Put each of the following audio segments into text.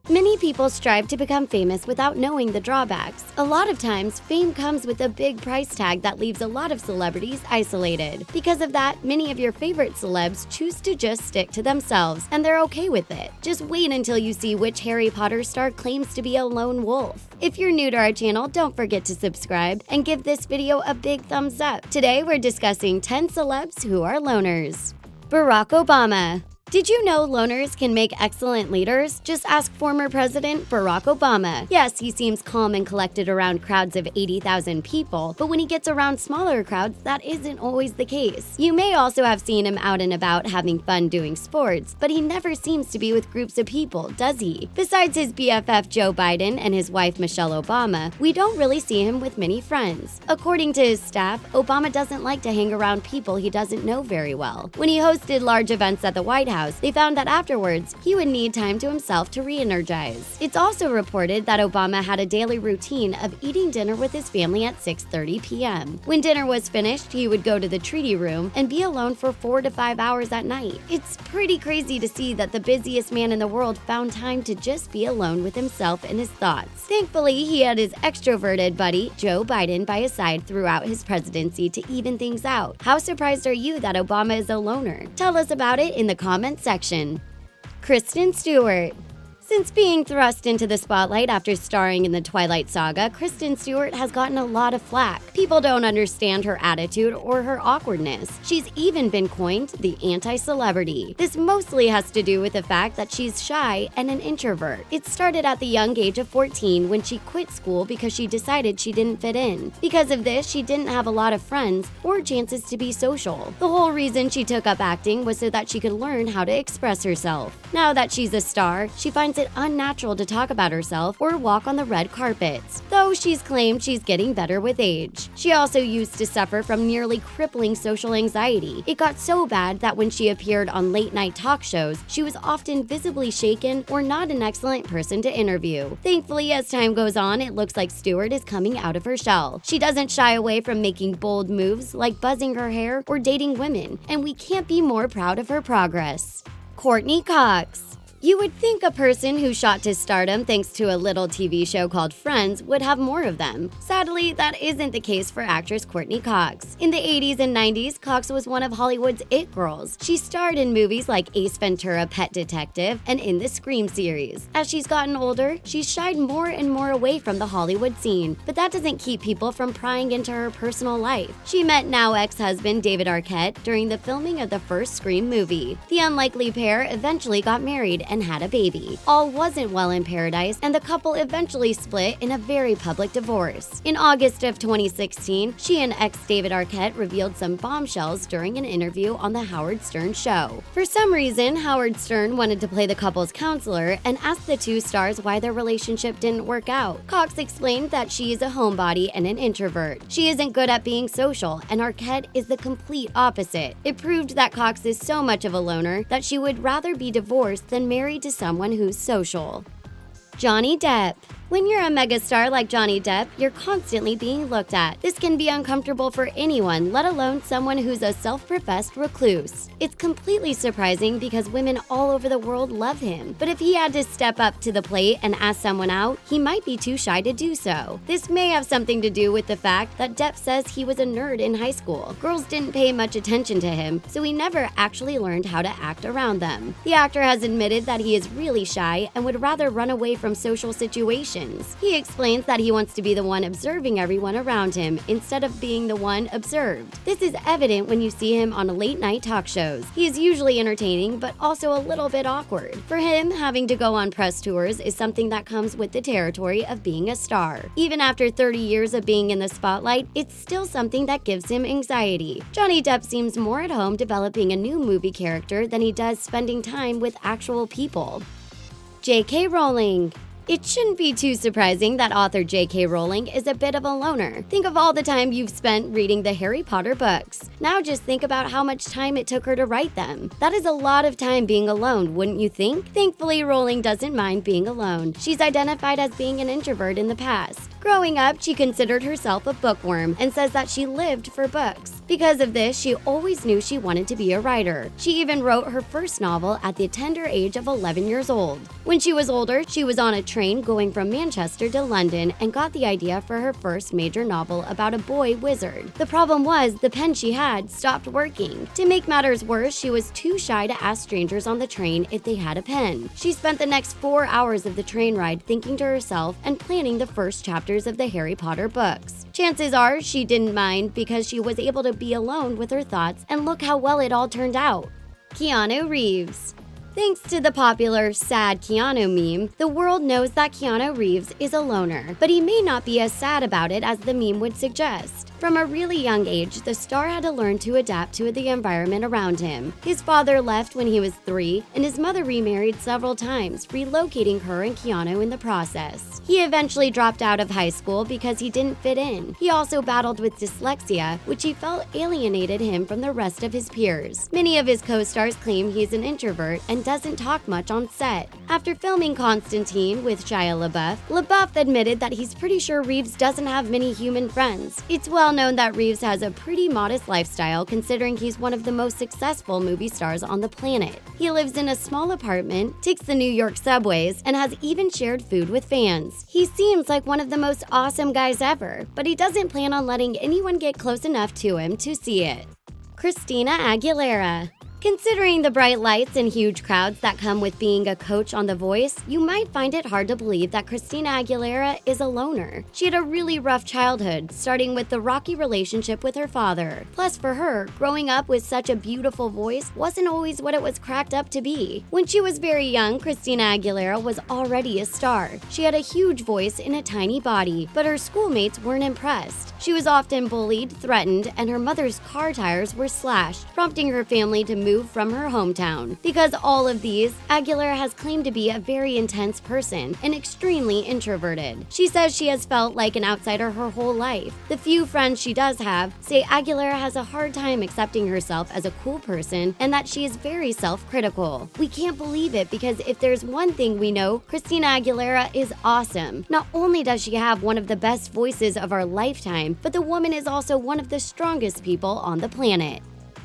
Many people strive to become famous without knowing the drawbacks. A lot of times, fame comes with a big price tag that leaves a lot of celebrities isolated. Because of that, many of your favorite celebs choose to just stick to themselves, and they're okay with it. Just wait until you see which Harry Potter star claims to be a lone wolf. If you're new to our channel, don't forget to subscribe and give this video a big thumbs up. Today, we're discussing 10 celebs who are loners. Barack Obama. Did you know loners can make excellent leaders? Just ask former President Barack Obama. Yes, he seems calm and collected around crowds of 80,000 people, but when he gets around smaller crowds, that isn't always the case. You may also have seen him out and about having fun doing sports, but he never seems to be with groups of people, does he? Besides his BFF Joe Biden and his wife Michelle Obama, we don't really see him with many friends. According to his staff, Obama doesn't like to hang around people he doesn't know very well. When he hosted large events at the White House, they found that afterwards, he would need time to himself to re-energize. It's also reported that Obama had a daily routine of eating dinner with his family at 6:30 p.m. When dinner was finished, he would go to the treaty room and be alone for 4 to 5 hours at night. It's pretty crazy to see that the busiest man in the world found time to just be alone with himself and his thoughts. Thankfully, he had his extroverted buddy, Joe Biden, by his side throughout his presidency to even things out. How surprised are you that Obama is a loner? Tell us about it in the comments section. Kristen Stewart. Since being thrust into the spotlight after starring in the Twilight Saga, Kristen Stewart has gotten a lot of flack. People don't understand her attitude or her awkwardness. She's even been coined the anti-celebrity. This mostly has to do with the fact that she's shy and an introvert. It started at the young age of 14 when she quit school because she decided she didn't fit in. Because of this, she didn't have a lot of friends or chances to be social. The whole reason she took up acting was so that she could learn how to express herself. Now that she's a star, she finds it unnatural to talk about herself or walk on the red carpets, though she's claimed she's getting better with age. She also used to suffer from nearly crippling social anxiety. It got so bad that when she appeared on late-night talk shows, she was often visibly shaken or not an excellent person to interview. Thankfully, as time goes on, it looks like Stewart is coming out of her shell. She doesn't shy away from making bold moves like buzzing her hair or dating women, and we can't be more proud of her progress. Courtney Cox. You would think a person who shot to stardom thanks to a little TV show called Friends would have more of them. Sadly, that isn't the case for actress Courtney Cox. In the 80s and 90s, Cox was one of Hollywood's it girls. She starred in movies like Ace Ventura: Pet Detective and in the Scream series. As she's gotten older, she's shied more and more away from the Hollywood scene, but that doesn't keep people from prying into her personal life. She met now ex-husband David Arquette during the filming of the first Scream movie. The unlikely pair eventually got married and had a baby. All wasn't well in paradise, and the couple eventually split in a very public divorce. In August of 2016, she and ex David Arquette revealed some bombshells during an interview on The Howard Stern Show. For some reason, Howard Stern wanted to play the couple's counselor and asked the two stars why their relationship didn't work out. Cox explained that she is a homebody and an introvert. She isn't good at being social, and Arquette is the complete opposite. It proved that Cox is so much of a loner that she would rather be divorced than married to someone who's social. Johnny Depp. When you're a megastar like Johnny Depp, you're constantly being looked at. This can be uncomfortable for anyone, let alone someone who's a self-professed recluse. It's completely surprising because women all over the world love him. But if he had to step up to the plate and ask someone out, he might be too shy to do so. This may have something to do with the fact that Depp says he was a nerd in high school. Girls didn't pay much attention to him, so he never actually learned how to act around them. The actor has admitted that he is really shy and would rather run away from social situations. He explains that he wants to be the one observing everyone around him instead of being the one observed. This is evident when you see him on late-night talk shows. He is usually entertaining, but also a little bit awkward. For him, having to go on press tours is something that comes with the territory of being a star. Even after 30 years of being in the spotlight, it's still something that gives him anxiety. Johnny Depp seems more at home developing a new movie character than he does spending time with actual people. J.K. Rowling. It shouldn't be too surprising that author J.K. Rowling is a bit of a loner. Think of all the time you've spent reading the Harry Potter books. Now just think about how much time it took her to write them. That is a lot of time being alone, wouldn't you think? Thankfully, Rowling doesn't mind being alone. She's identified as being an introvert in the past. Growing up, she considered herself a bookworm and says that she lived for books. Because of this, she always knew she wanted to be a writer. She even wrote her first novel at the tender age of 11 years old. When she was older, she was on a train going from Manchester to London and got the idea for her first major novel about a boy wizard. The problem was the pen she had stopped working. To make matters worse, she was too shy to ask strangers on the train if they had a pen. She spent the next 4 hours of the train ride thinking to herself and planning the first chapters of the Harry Potter books. Chances are she didn't mind because she was able to be alone with her thoughts, and look how well it all turned out. Keanu Reeves. Thanks to the popular sad Keanu meme, the world knows that Keanu Reeves is a loner, but he may not be as sad about it as the meme would suggest. From a really young age, the star had to learn to adapt to the environment around him. His father left when he was 3, and his mother remarried several times, relocating her and Keanu in the process. He eventually dropped out of high school because he didn't fit in. He also battled with dyslexia, which he felt alienated him from the rest of his peers. Many of his co-stars claim he's an introvert and doesn't talk much on set. After filming Constantine with Shia LaBeouf admitted that he's pretty sure Reeves doesn't have many human friends. It's well known that Reeves has a pretty modest lifestyle considering he's one of the most successful movie stars on the planet. He lives in a small apartment, takes the New York subways, and has even shared food with fans. He seems like one of the most awesome guys ever, but he doesn't plan on letting anyone get close enough to him to see it. Christina Aguilera. Considering the bright lights and huge crowds that come with being a coach on The Voice, you might find it hard to believe that Christina Aguilera is a loner. She had a really rough childhood, starting with the rocky relationship with her father. Plus, for her, growing up with such a beautiful voice wasn't always what it was cracked up to be. When she was very young, Christina Aguilera was already a star. She had a huge voice in a tiny body, but her schoolmates weren't impressed. She was often bullied, threatened, and her mother's car tires were slashed, prompting her family to move from her hometown. Because all of these, Aguilera has claimed to be a very intense person and extremely introverted. She says she has felt like an outsider her whole life. The few friends she does have say Aguilera has a hard time accepting herself as a cool person and that she is very self-critical. We can't believe it because if there's one thing we know, Christina Aguilera is awesome. Not only does she have one of the best voices of our lifetime, but the woman is also one of the strongest people on the planet.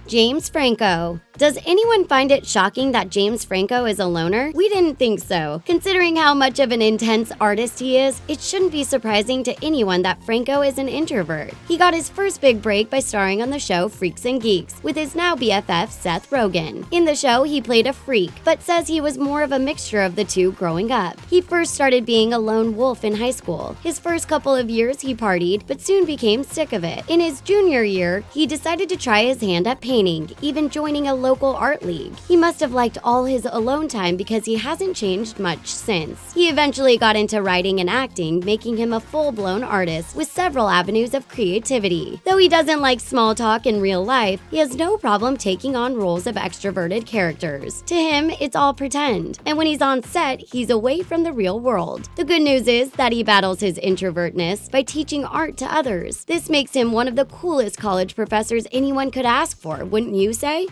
James Franco. Does anyone find it shocking that James Franco is a loner? We didn't think so. Considering how much of an intense artist he is, it shouldn't be surprising to anyone that Franco is an introvert. He got his first big break by starring on the show Freaks and Geeks with his now BFF Seth Rogen. In the show, he played a freak, but says he was more of a mixture of the two growing up. He first started being a lone wolf in high school. His first couple of years he partied, but soon became sick of it. In his junior year, he decided to try his hand at painting, even joining a local art league. He must have liked all his alone time because he hasn't changed much since. He eventually got into writing and acting, making him a full-blown artist with several avenues of creativity. Though he doesn't like small talk in real life, he has no problem taking on roles of extroverted characters. To him, it's all pretend, and when he's on set, he's away from the real world. The good news is that he battles his introvertness by teaching art to others. This makes him one of the coolest college professors anyone could ask for, wouldn't you say?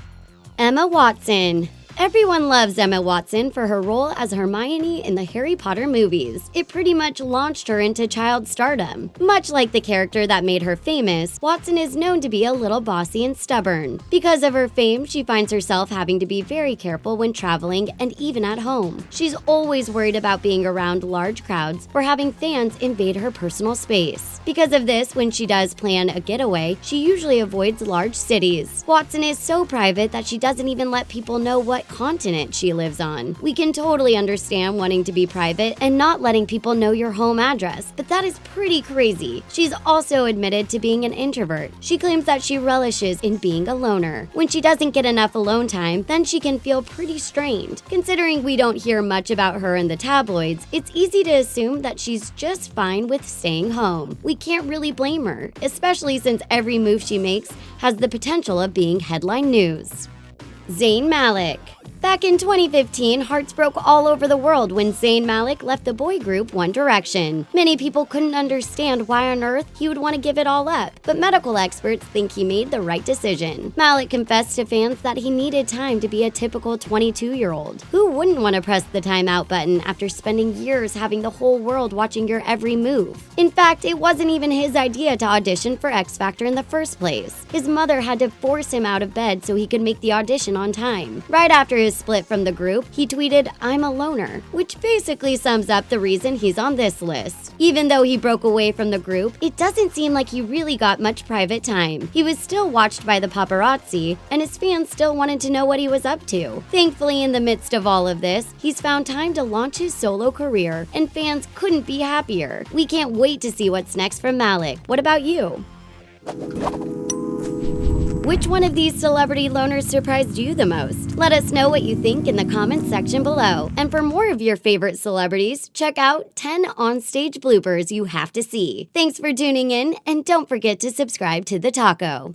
Emma Watson. Everyone loves Emma Watson for her role as Hermione in the Harry Potter movies. It pretty much launched her into child stardom. Much like the character that made her famous, Watson is known to be a little bossy and stubborn. Because of her fame, she finds herself having to be very careful when traveling and even at home. She's always worried about being around large crowds or having fans invade her personal space. Because of this, when she does plan a getaway, she usually avoids large cities. Watson is so private that she doesn't even let people know what continent she lives on. We can totally understand wanting to be private and not letting people know your home address, but that is pretty crazy. She's also admitted to being an introvert. She claims that she relishes in being a loner. When she doesn't get enough alone time, then she can feel pretty strained. Considering we don't hear much about her in the tabloids, it's easy to assume that she's just fine with staying home. We can't really blame her, especially since every move she makes has the potential of being headline news. Zayn Malik. Back in 2015, hearts broke all over the world when Zayn Malik left the boy group One Direction. Many people couldn't understand why on earth he would want to give it all up, but medical experts think he made the right decision. Malik confessed to fans that he needed time to be a typical 22-year-old. Who wouldn't want to press the timeout button after spending years having the whole world watching your every move? In fact, it wasn't even his idea to audition for X Factor in the first place. His mother had to force him out of bed so he could make the audition on time. Right after his split from the group, he tweeted, "I'm a loner," which basically sums up the reason he's on this list. Even though he broke away from the group, it doesn't seem like he really got much private time. He was still watched by the paparazzi, and his fans still wanted to know what he was up to. Thankfully, in the midst of all of this, he's found time to launch his solo career, and fans couldn't be happier. We can't wait to see what's next from Malik. What about you? Which one of these celebrity loners surprised you the most? Let us know what you think in the comments section below. And for more of your favorite celebrities, check out 10 onstage bloopers you have to see. Thanks for tuning in, and don't forget to subscribe to The Taco.